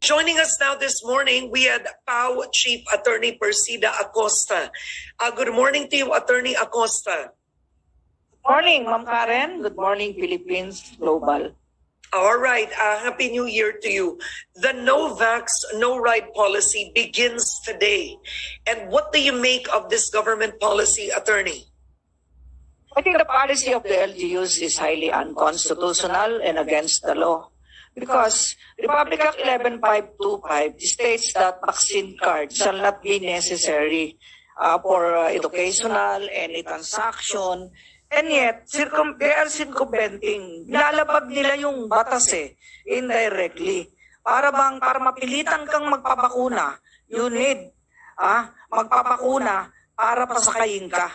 Joining us now this morning, we had PAO Chief Attorney Persida Acosta. Good morning to you, Attorney Acosta. Morning, Ma'am Karen. Good morning, Philippines Global. All right. Happy New Year to you. The no vax, no ride policy begins today. And what do you make of this government policy, Attorney? I think the policy of the LGUs is highly unconstitutional and against the law. Because Republic Act 11525 states that vaccine card shall not be necessary for educational, any transaction, and yet they are circumventing. Nilalabag nila yung batas indirectly. Para mapilitan kang magpapakuna, you need magpapakuna para pasakayin ka.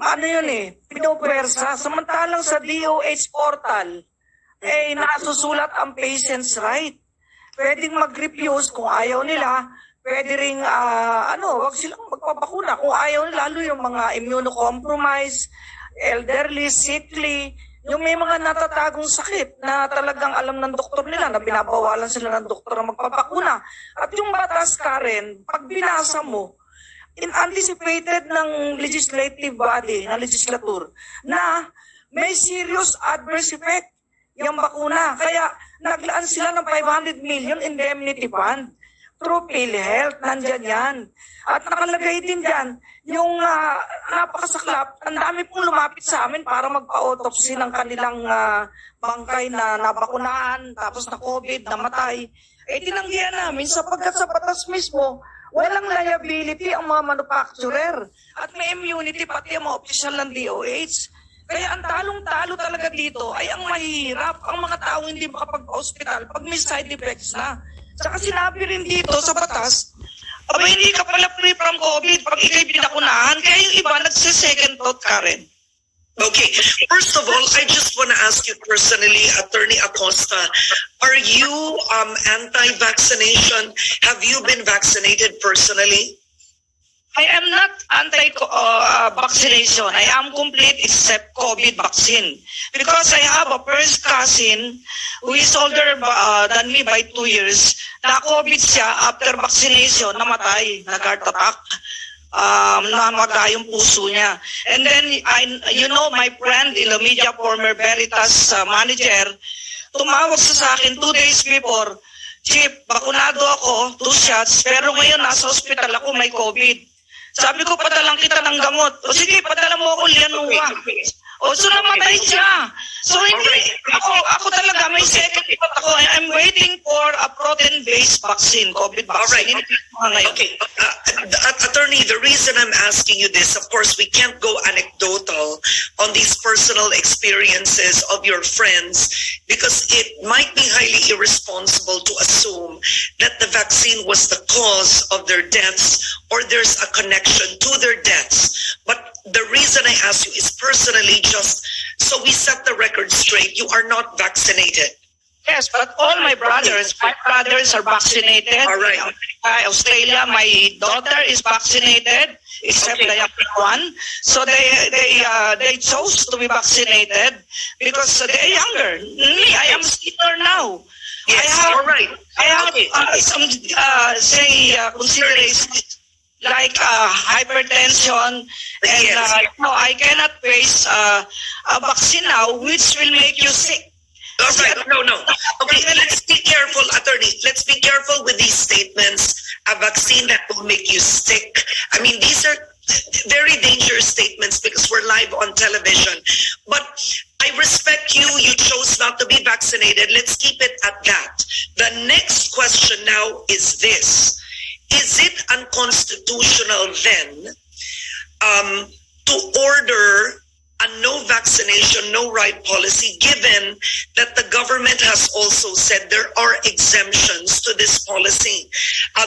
Ano yun pinupwersa. Samantalang sa DOH portal, nasusulat ang patient's right. Pwedeng mag-refuse kung ayaw nila. Pwede ring, wag silang magpapakuna. Kung ayaw nila, lalo yung mga immunocompromised, elderly, sickly, yung may mga natatagong sakit na talagang alam ng doktor nila na binabawalan sila ng doktor na magpapakuna. At yung batas, Karen, pag binasa mo, anticipated ng legislative body, ng legislature, na may serious adverse effect yung bakuna. Kaya naglaan sila ng 500 million indemnity fund through PhilHealth. Nandyan yan. At nakalagay din dyan yung napakasaklap. Ang dami pong lumapit sa amin para magpa-autopsy ng kanilang bangkay na nabakunaan, tapos na COVID, namatay. Tinanggihan namin sapagkat sa batas mismo, walang liability ang mga manufacturer. At may immunity pati ang mga opisyal ng DOH. Kaya ang talong-talo talaga dito ay ang mahirap, ang mga taong hindi makapag-hospital pag may side effects na. Saka sinabi rin dito sa batas, hindi ka pala free from COVID pag ikay binakunahan, kaya yung iba nagse-second thought, Karen. Okay, first of all, I just want to ask you personally, Attorney Acosta, are you anti-vaccination? Have you been vaccinated personally? I am not anti-vaccination. I am complete except COVID vaccine. Because I have a first cousin who is older than me by 2 years. Na-COVID siya after vaccination, namatay, nag-heart attack. Namaga yung puso niya. And then, my friend, Ilomedia, former Veritas manager, tumawag sa akin 2 days before, Chief, bakunado ako, 2 shots, pero ngayon nasa hospital ako, may COVID. Sabi ko, padalang kita ng gamot. O sige, padala mo ako Lianua. O so namatay siya. So hindi, ako talaga, may second thought ako. I'm waiting for a protein-based vaccine, COVID vaccine. All right. Okay. Attorney, the reason I'm asking you this, of course, we can't go anecdotal on these personal experiences of your friends because it might be highly irresponsible to assume that the vaccine was the cause of their deaths or there's a connection to their deaths. But the reason I ask you is personally just so we set the record straight. You are not vaccinated. Yes, but all my brothers are vaccinated. All right. In Australia, my daughter is vaccinated, except the younger one. So they chose to be vaccinated because they're younger. Me, I am senior now. Yes, I have some considerations like hypertension, and yes. I cannot face a vaccine now, which will make you sick. All right, no. Okay, let's be careful, Attorney. Let's be careful with these statements. A vaccine that will make you sick. I mean, these are very dangerous statements because we're live on television. But I respect you. You chose not to be vaccinated. Let's keep it at that. The next question now is this. Is it unconstitutional then to order a no vaccination, no ride policy, given that the government has also said there are exemptions to this policy?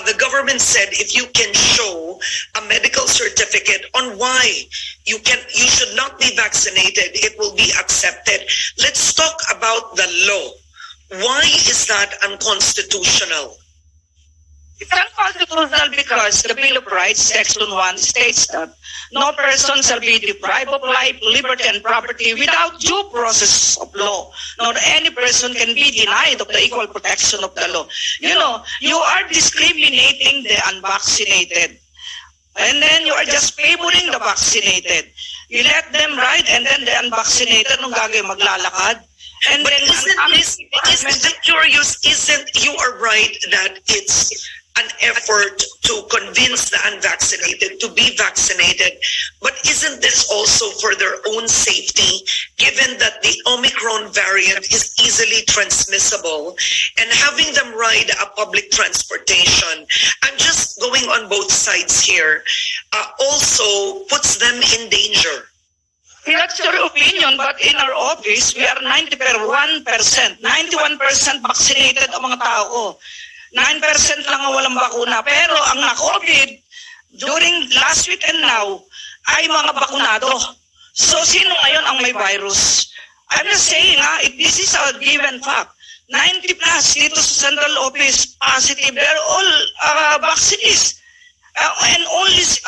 The government said if you can show a medical certificate on why you should not be vaccinated, it will be accepted. Let's talk about the law. Why is that unconstitutional? It's unconstitutional because the Bill of Rights, Section 1, states that no person shall be deprived of life, liberty, and property without due process of law, nor any person can be denied of the equal protection of the law. You know, you are discriminating the unvaccinated. And then you are just favoring the vaccinated. You let them ride, and then the unvaccinated, nung gagawin, maglalakad. And But then, isn't the curious, you are right that it's an effort to convince the unvaccinated to be vaccinated, but isn't this also for their own safety, given that the Omicron variant is easily transmissible, and having them ride a public transportation, I'm just going on both sides here, also puts them in danger. that's your opinion, but in our office, we are 91% vaccinated ang mga tao. 9% lang ang walang bakuna. Pero ang na-COVID, during last week and now, ay mga bakunado. So, sino ngayon ang may virus? I'm just saying, this is a given fact. 90 plus dito sa central office, positive. They're all vaccinated. And only 6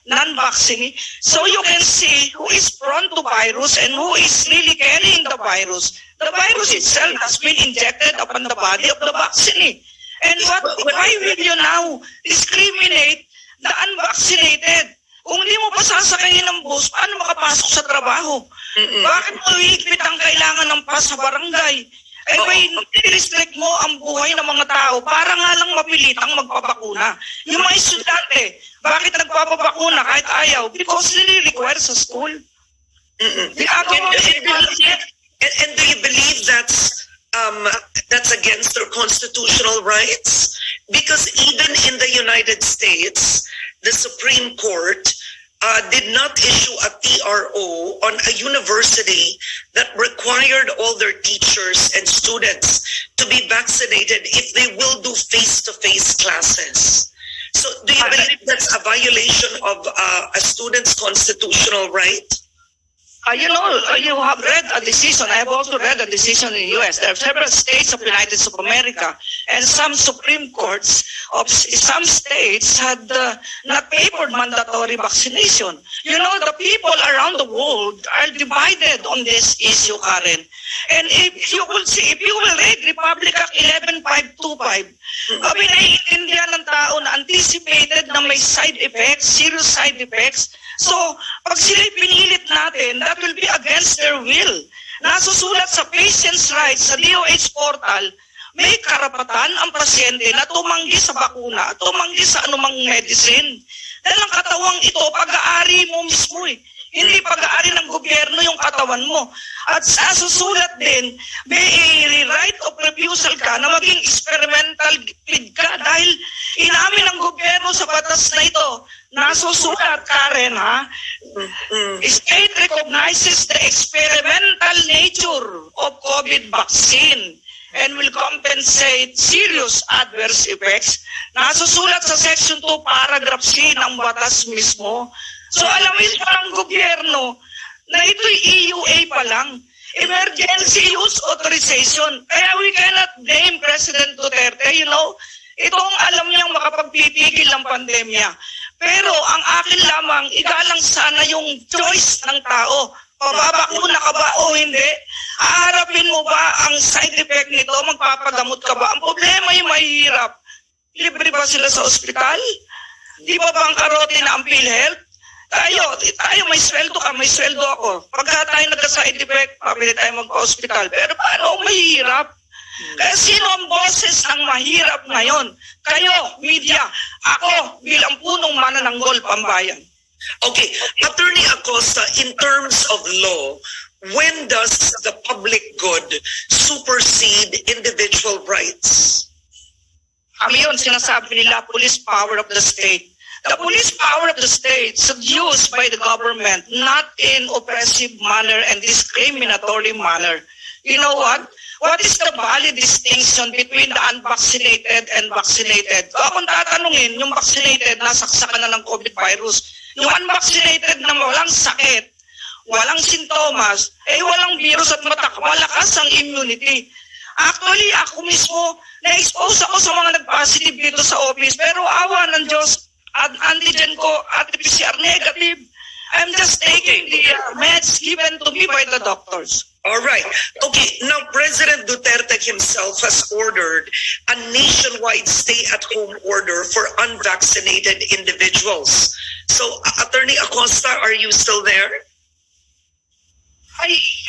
non-vaccinated. So you can see who is prone to virus and who is really carrying the virus. The virus itself has been injected upon the body of the vaccinated. And why will you now discriminate the unvaccinated? Kung hindi mo pa sasakayin ng bus, paano makapasok sa trabaho? Bakit mo higpit ang kailangan ng pass sa barangay? Eh, i-restrict mo ang buhay ng mga tao para nga lang mapilitang magpapakuna. Yung mga estudyante, bakit nagpapabakuna kahit ayaw? Because nire-require sa school. And do you believe that's against their constitutional rights? Because even in the United States, the Supreme Court did not issue a PRO on a university that required all their teachers and students to be vaccinated if they will do face-to-face classes. So do you believe that's a violation of a student's constitutional right? You have read a decision. I have also read a decision in the U.S. There are several states of the United States of America and some Supreme Courts of some states had not favored mandatory vaccination. You know, the people around the world are divided on this issue, Karen. And if you will see, if you will read Republic Act 11525, naiintindihan ng tao na anticipated na may side effects, serious side effects. So, pag sila'y pinilit natin, that will be against their will. Nasusulat sa patient's rights sa DOH portal, may karapatan ang pasyente na tumanggi sa bakuna, tumanggi sa anumang medicine. Dahil ang katawang ito, pag-aari mo mismo eh. Hindi pag-aari ng gobyerno yung katawan mo. At nasusulat din, may right of refusal ka na maging experimental feed ka dahil inamin ng gobyerno sa batas na ito. Nasusulat, Karen, ha? State recognizes the experimental nature of COVID vaccine and will compensate serious adverse effects. Nasusulat sa Section 2, Paragraph C ng batas mismo. So alam mismo ng gobyerno na ito'y EUA pa lang, Emergency Use Authorization. Kaya we cannot blame President Duterte, itong alam niyang makapagpipigil ng pandemya. Pero ang akin lamang, igalang sana yung choice ng tao. Pababakuna ka ba o hindi? Aharapin mo ba ang side effect nito? Magpapagamot ka ba? Ang problema yung mahirap. Libre ba sila sa ospital? Di ba bangkarote na ang PhilHealth? Tayo may sweldo ka, may sweldo ako. Pagka tayo nagka-side effect, pabili tayo magpa-hospital. Pero paano mahirap? Kaya sino ang boses ng mahirap ngayon? Kayo, media. Ako, bilang punong manananggol pambayan. Okay, Attorney Acosta, in terms of law, when does the public good supersede individual rights? Yun, sinasabi nila, police power of the state. The police power of the state is used by the government, not in oppressive manner and discriminatory manner. You know what? What is the valid distinction between the unvaccinated and vaccinated? Kung tatanungin, yung vaccinated, nasaksakan na ng COVID virus. Yung unvaccinated na walang sakit, walang sintomas, walang virus at malakas ang immunity. Actually, ako mismo, na-expose ako sa mga nag-positive dito sa office. Pero awa ng Diyos, antigen ko, RT-PCR negative. I'm just taking the meds given to me by the doctors. All right. Okay. Now, President Duterte himself has ordered a nationwide stay-at-home order for unvaccinated individuals. So, Attorney Acosta, are you still there?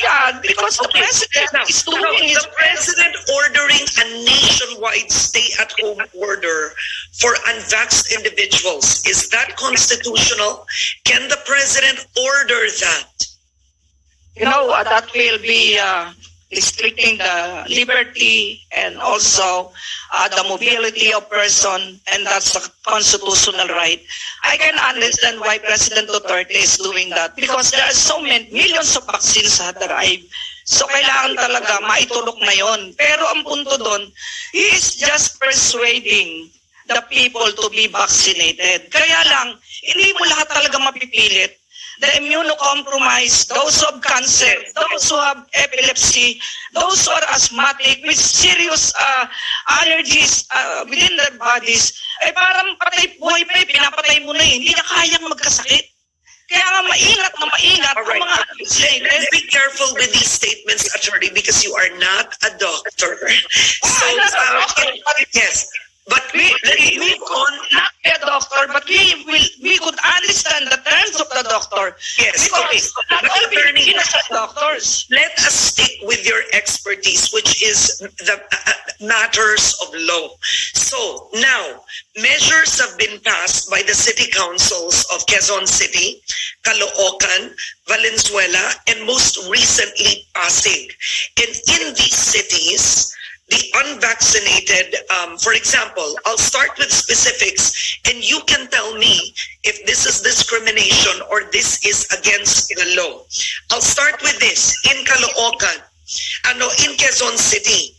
Yeah, because the president is doing his the president ordering a nationwide stay-at-home order for unvaxxed individuals. Is that constitutional? Can the president order that? You know, that will be restricting the liberty and also the mobility of person, and that's a constitutional right. I can understand why President Duterte is doing that because there are so many millions of vaccines that arrive. So kailangan talaga maitulok na yon. Pero ang punto doon, he is just persuading the people to be vaccinated. Kaya lang, hindi mo lahat talaga mapipilit. The immunocompromised, those who have cancer, those who have epilepsy, those who are asthmatic with serious allergies within their bodies, eh parang patay buhay pa, pinapatay mo na eh. Hindi na kayang magkasakit. Kaya nga maingat na maingat ang mga Let's be careful with these statements, Attorney, because you are not a doctor. So, yes. But we could not be a doctor, but we could understand the terms of the doctor. Yes, because not all Filipinos are doctors. Let us stick with your expertise, which is the matters of law. So now, measures have been passed by the city councils of Quezon City, Caloocan, Valenzuela, and most recently Pasig. And in these cities, the unvaccinated, for example, I'll start with specifics and you can tell me if this is discrimination or this is against the law. I'll start with this. In Caloocan, in Quezon City,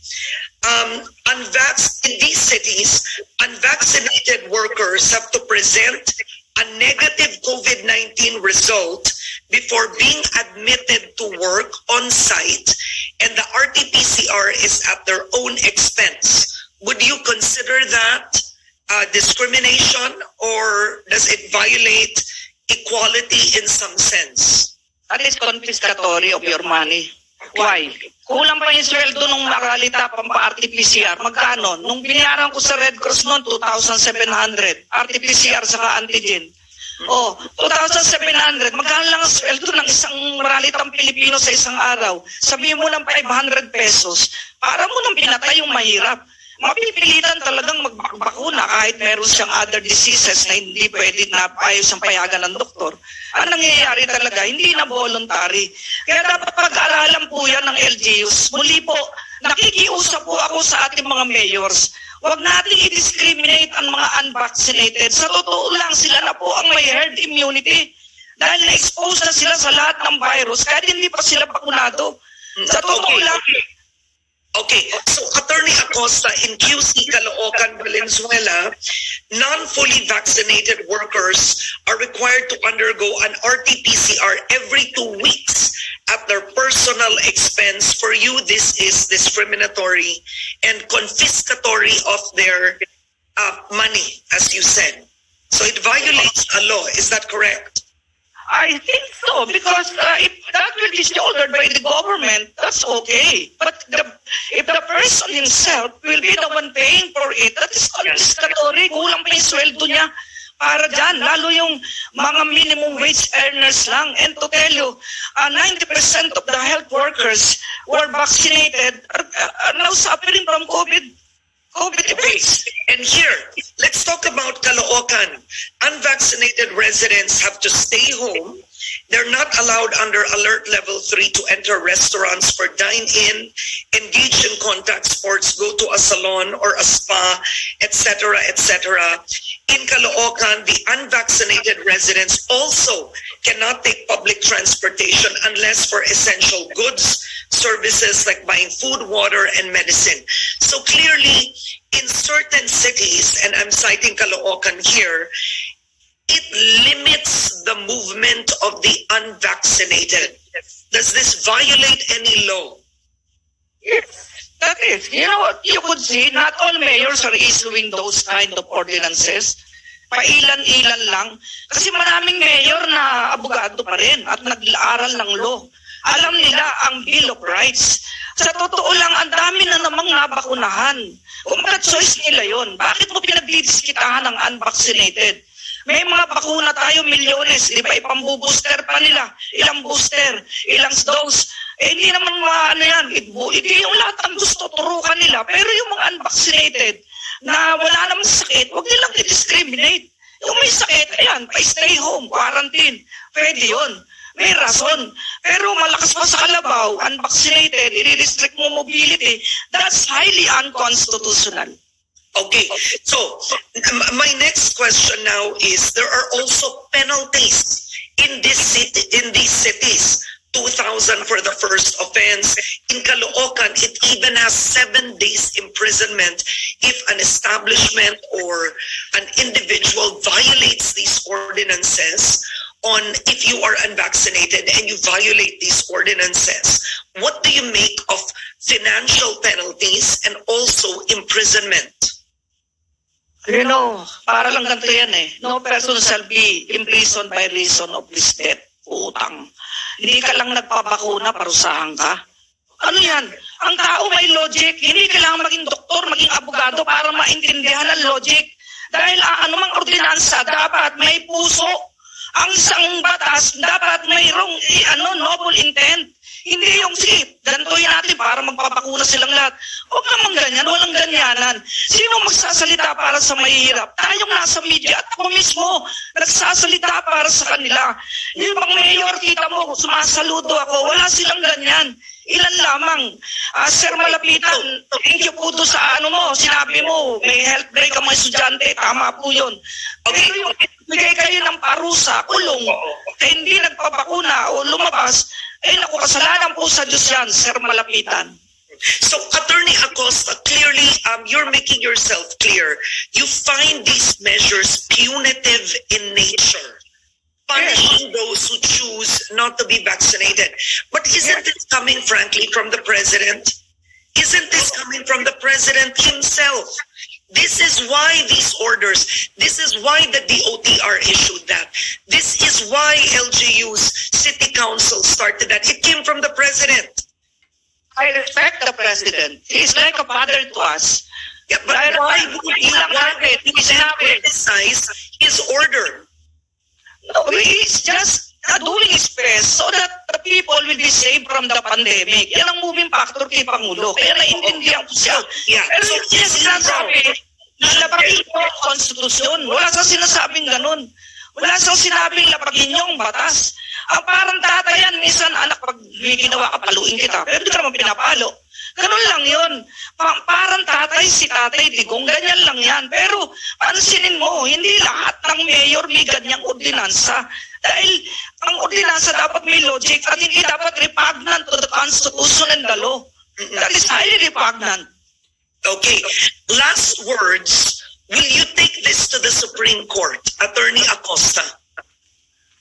in these cities, unvaccinated workers have to present a negative COVID-19 result before being admitted to work on site, and the RT-PCR is at their own expense. Would you consider that discrimination, or does it violate equality in some sense? That is confiscatory of your money. Why? Kulang pa yung sweldo nung nakalita pang RT-PCR. Magkano? Nung binayaran ko sa Red Cross noon, 2,700. RT-PCR saka antigen. 2,700. Magkano lang ang sweldo ng isang maralitang Pilipino sa isang araw? Sabihin mo ng 500 pesos. Para mo nang pinatay yung mahirap. Mapipilitan talagang magbakuna kahit meron siyang other diseases na hindi pwede na siyang payagan ng doktor. Ang nangyayari talaga, hindi na voluntary. Kaya dapat pag-aralan po yan ng LGUs. Muli po, nakikiusap po ako sa ating mga mayors. Huwag nating i-discriminate ang mga unvaccinated. Sa totoo lang, sila na po ang may herd immunity. Dahil na-expose na sila sa lahat ng virus kahit hindi pa sila bakunado. Sa totoo lang. Okay, so Attorney Acosta, in QC Caloocan, Valenzuela, non-fully vaccinated workers are required to undergo an RT-PCR every 2 weeks at their personal expense. For you, this is discriminatory and confiscatory of their money, as you said. So it violates a law, is that correct? I think so, because if that will be shouldered by the government, that's okay. But if the person himself will be the one paying for it, that is confiscatory. Kulang pa yung sweldo niya para dyan. Lalo yung mga minimum wage earners lang. And to tell you, 90% of the health workers who are vaccinated are now suffering from COVID effects. And here, let's talk about Caloocan. Unvaccinated residents have to stay home. They're not allowed under Alert Level 3 to enter restaurants for dine-in, engage in contact sports, go to a salon or a spa, etc., etc. In Caloocan, the unvaccinated residents also cannot take public transportation unless for essential goods, services like buying food, water, and medicine. So clearly, in certain cities, and I'm citing Caloocan here, it limits the movement of the unvaccinated. Does this violate any law? Yes. That is, you know what, you could see, not all mayors are issuing those kind of ordinances. Pailan-ilan lang. Kasi maraming mayor na abogado pa rin at nag-aaral ng law. Alam nila ang Bill of Rights. Sa totoo lang, ang dami na namang nabakunahan. Kung choice nila yon, bakit mo pinagdidiskitahan ng unvaccinated? May mga bakuna tayo, milyones, di ba? Ipambubooster pa nila. Ilang booster, ilang dose. Hindi naman ano yan. Hindi yung lahat ang gusto turukan nila. Pero yung mga unvaccinated na wala namang sakit, huwag nilang i-discriminate. Yung may sakit, ayan, pa-stay home, quarantine. Pwede yun. May rason. Pero malakas pa sa kalabaw, unvaccinated, i-restrict mo mobility. That's highly unconstitutional. Okay, so my next question now is, there are also penalties in these cities. 2,000 for the first offense. In Caloocan, it even has 7 days imprisonment if an establishment or an individual violates these ordinances. On if you are unvaccinated and you violate these ordinances, what do you make of financial penalties and also imprisonment? You know, para lang ganito yan eh. No person shall be imprisoned by reason of this death. Utang. Hindi ka lang nagpabakuna, parusahan ka. Ano yan? Ang tao may logic. Hindi kailangan maging doktor, maging abogado para maintindihan ang logic. Dahil anumang ordinansa, dapat may puso. Ang isang batas, dapat mayroong noble intent. Hindi yung sige, gantuin natin para magpapakuna silang lahat. Huwag naman ganyan, walang ganyanan. Sino magsasalita para sa mahihirap? Tayong nasa media at ako mismo nagsasalita para sa kanila. Yung bang mayor, kita mo, sumasaludo ako, wala silang ganyan. Ilan lamang. Sir Malapitan, thank you po doon sa sinabi mo, may health break ang mga estudyante, tama po yun. Okay, bigay kayo ng parusa, kulong, hindi nagpapakuna o lumabas, naku, kasalanan po sa Diyos yan, Sir Malapitan. So, Attorney Acosta, clearly, you're making yourself clear. You find these measures punitive in nature, punishing those who choose not to be vaccinated. But isn't this coming, frankly, from the President? Isn't this coming from the President himself? This is why these orders, this is why the DOTR issued that. This is why LGU's City Council started that. It came from the President. I respect the President. He's like a father to us. Yeah, but why would he criticize his order? No, he's just doing his best so that the people will be saved from the pandemic. Yan ang moving factor kay Pangulo. Kaya naiintindihan ko siya. Yeah. Pero So, yung sinasabi, nalabagin mo ang konstitusyon. Wala sa sinasabing ganun. Wala sa sinabing lapagin niyo ang batas. Ang parang tatayan, minsan anak, pag may ginawa ka, paluin kita. Pero di ka naman pinapalo. Ganun lang yun. Parang tatay, si tatay, digong, ganyan lang yan. Pero pansinin mo, hindi lahat ng mayor may ganyang ordinansa. Dahil ang ordinansa dapat may logic at hindi dapat repugnant to the Constitution and the law. That is highly repugnant. Okay, last words. Will you take this to the Supreme Court, Attorney Acosta?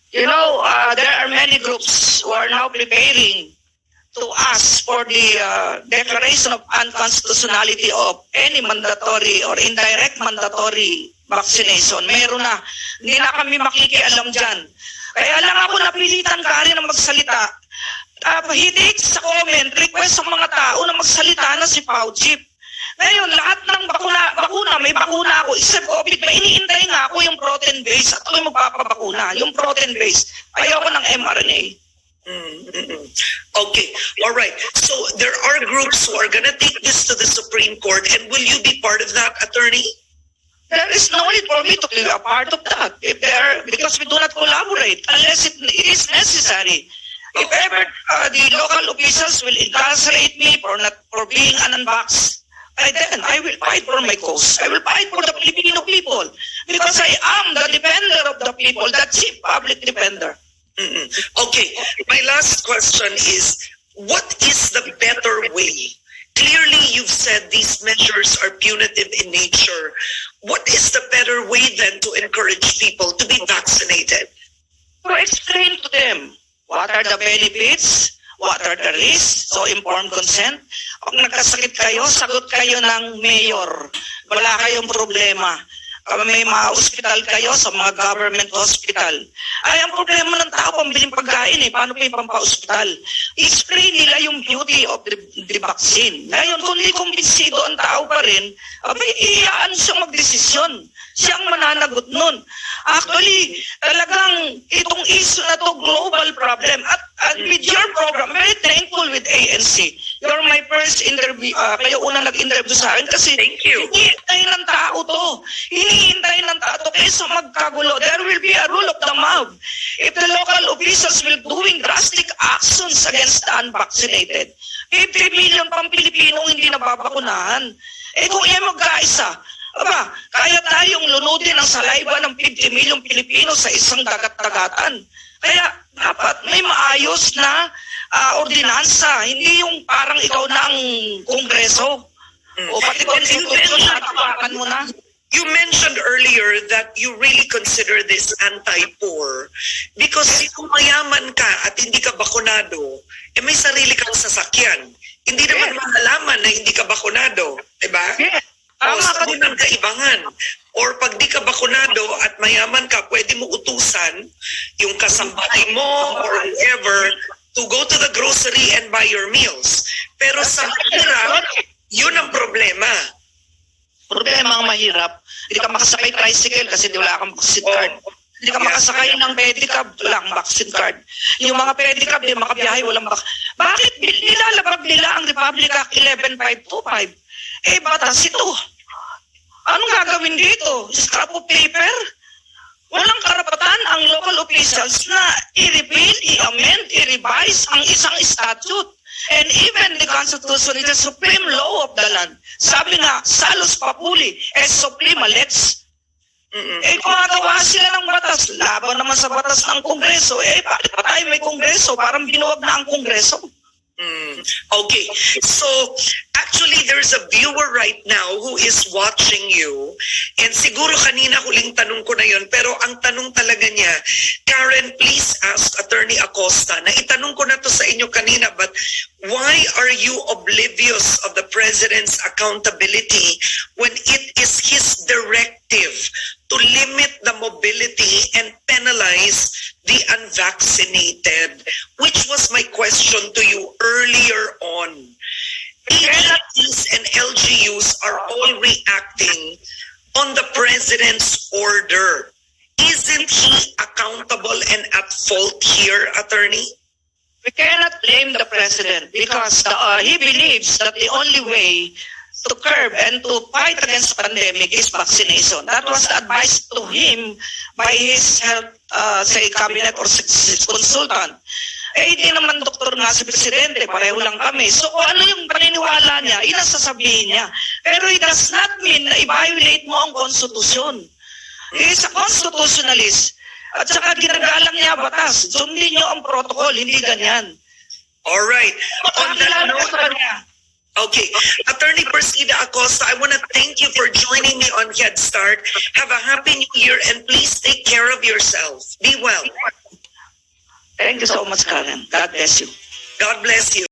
You know, there are many groups who are now preparing to ask for the declaration of unconstitutionality of any mandatory or indirect mandatory vaccination. Meron na. Hindi na kami makikialam dyan. Kaya lang ako napilitan ka rin na magsalita. Hidik sa comment, request sa mga tao na magsalita na si Fauci. Ngayon, lahat ng bakuna, may bakuna ako. Except COVID, may iniintay nga ako yung protein base at ako'y magpapabakuna. Yung protein base. Ayoko ng mRNA. Okay, all right. So there are groups who are going to take this to the Supreme Court, and will you be part of that, Attorney? There is no need for me to be a part of that because we do not collaborate unless it is necessary. If ever the local officials will incarcerate me for being an unvaxxed, then I will fight for my cause. I will fight for the Filipino people because I am the defender of the people, the chief public defender. Okay, my last question is, what is the better way? Clearly, you've said these measures are punitive in nature. What is the better way then to encourage people to be vaccinated? To explain to them what are the benefits, What are the risks? So informed consent. Pag nagkasakit kayo, sagot kayo ng mayor. Wala kayong problema. May mga hospital kayo sa mga government hospital. Ay, ang problema ng tao, pambiling pagkain eh. Paano pa yung pampa-hospital? I-spray nila yung beauty of the vaccine. Ngayon, kung hindi kumbinsido ang tao pa rin, abay, iyaan siyang magdesisyon. Siyang mananagot nun. Actually, talagang itong issue na to global problem. At with your program, very thankful with ANC. You're my first interview. Kayo unang nag-interview sa akin kasi Thank you. hinihintay ng tao to. Hinihintay ng tao to kaysa magkagulo. There will be a rule of the mob. If the local officials will doing drastic actions against the unvaccinated, 50 million pang Pilipinong hindi nababakunahan. Eh kung iyan magkaisa, aba, kaya tayong lunodin ang saliva ng 50 milyong Pilipino sa isang dagat-dagatan. Kaya dapat may maayos na ordinansa, hindi yung parang ikaw na ang kongreso. O pati konstitusyon na tapakan mo na. You mentioned earlier that you really consider this anti-poor because kung mayaman ka at hindi ka bakunado, eh may sarili kang sasakyan. Hindi naman malalaman na hindi ka bakunado, diba? O sa unang kaibangan. Or pag di ka bakunado at mayaman ka, pwede mo utusan yung kasambahay mo or whoever to go to the grocery and buy your meals. Pero sa mahirap, yun ang problema. Problema ang mahirap. Hindi ka makasakay tricycle kasi wala kang vaccine card. Hindi ka makasakay ng pedicab, wala kang vaccine card. Yung mga pedicab, di makabiyahe, walang Bakit nilalabag nila ang Republic Act 11525? Eh, batas ito. Anong gagawin dito? Scrap of paper? Walang karapatan ang local officials na i-repeal, i-amend, i-revise ang isang statute. And even the Constitution is the supreme law of the land. Sabi nga, salus papuli, es suprema lex. Eh, gumagawa sila ng batas. Laban naman sa batas ng Kongreso. Eh, bakit pa tayo may Kongreso? Parang binuwag na ang Kongreso. Okay, so actually there's a viewer right now who is watching you and siguro kanina huling tanong ko na yun pero ang tanong talaga niya, Karen, please ask Attorney Acosta, na itanong ko na to sa inyo kanina, but why are you oblivious of the President's accountability when it is his directive to limit the mobility and penalize the unvaccinated, which was my question to you earlier on. PDs and LGUs are all reacting on the President's order. Isn't he accountable and at fault here, Attorney? We cannot blame the President because he believes that the only way to curb and to fight against pandemic is vaccination. That was the advice to him by his health, cabinet or consultant. Eh, hindi naman doktor nga si Presidente, pareho lang kami. So kung ano yung paniniwala niya, inasasabihin niya. Pero it does not mean na i-violate mo ang konstitusyon. He is a constitutionalist. At saka ginagalang niya batas. Sundin niyo ang protocol, hindi ganyan. Alright. On that note, niya. okay, Attorney Persida Acosta, I want to thank you for joining me on Head Start. Have a happy new year and please take care of yourself. Be well. Thank you so much, Karen. God bless you. God bless you.